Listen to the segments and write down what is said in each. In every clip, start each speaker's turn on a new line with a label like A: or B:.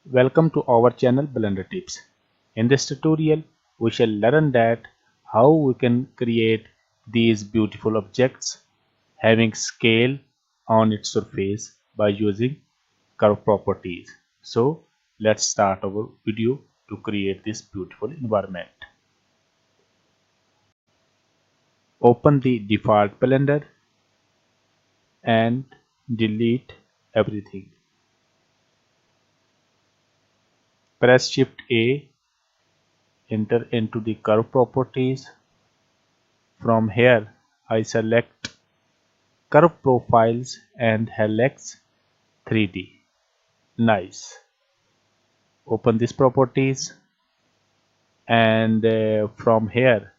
A: Welcome to our channel Blender Tips. In this tutorial, we shall learn that how we can create these beautiful objects having scale on its surface by using curve properties. So let's start our video to create this beautiful environment. Open the default Blender and delete everything. Press Shift A, enter into the curve properties. From here, I select Curve Profiles and Helix 3D. Nice. Open this properties and from here,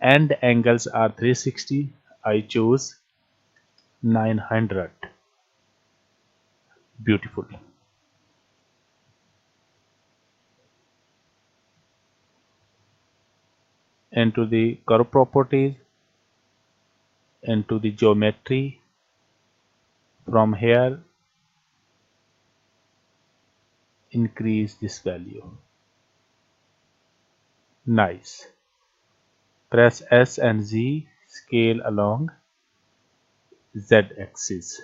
A: end angles are 360. I choose 900. Beautiful. Into the curve properties, into the geometry. From here, increase this value. Nice. Press S and Z, scale along Z axis.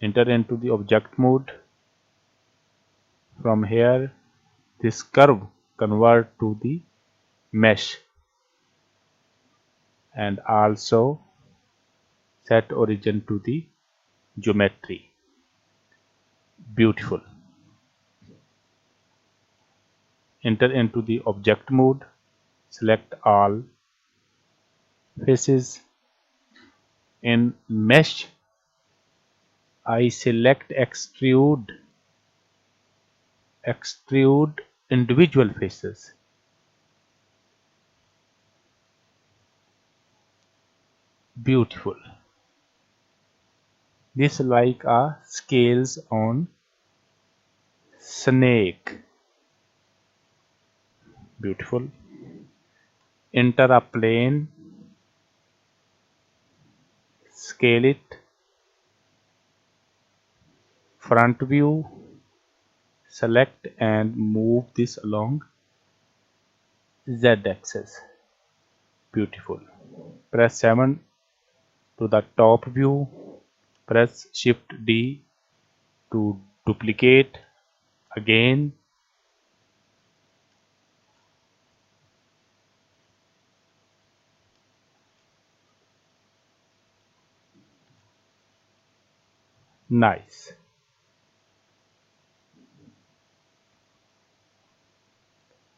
A: Enter into the object mode. From here, this curve convert to the mesh and also set origin to the geometry. Beautiful. Enter into the object mode, select all faces. In mesh, I select extrude individual faces. Beautiful. This like a scales on snake. Beautiful. Enter a plane, scale it, front view, select and move this along Z axis. Beautiful. Press 7 to the top view. Press Shift D to duplicate again. Nice.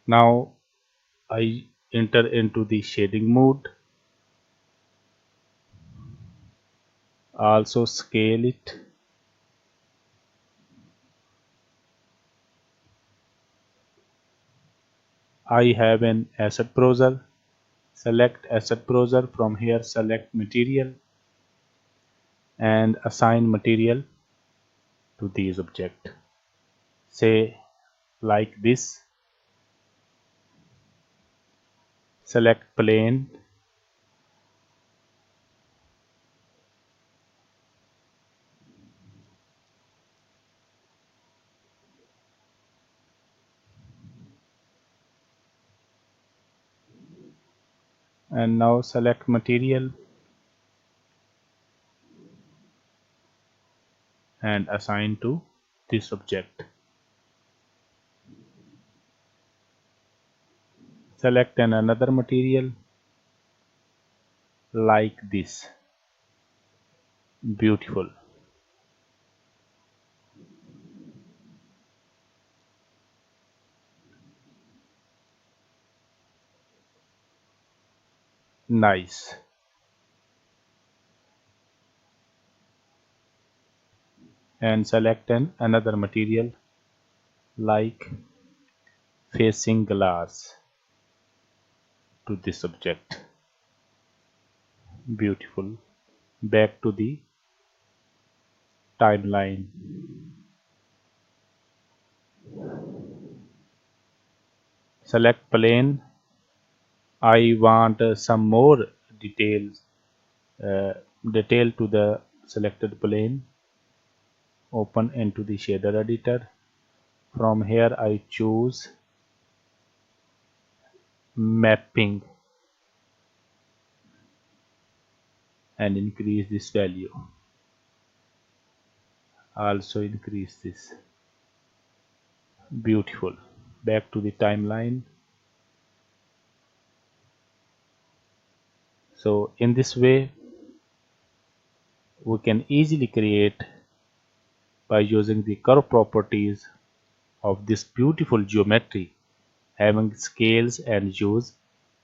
A: Now I enter into the shading mode. Also scale it. I have an asset browser. Select asset browser. From here select material and assign material to these object. Say like this. Select plane. And now select material and assign to this object. Select another material like this. Beautiful. Nice. And select another material like facing glass to this object. Beautiful. Back to the timeline. Select plane. I want some more details detail to the selected plane. open into the shader editor. From here I choose mapping and increase this value. Also increase this. Beautiful. Back to the timeline. So in this way we can easily create by using the curve properties of this beautiful geometry, having scales and use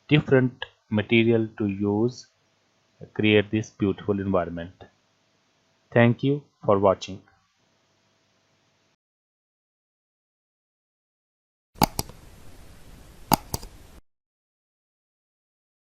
A: different material to use create this beautiful environment. Thank you for watching.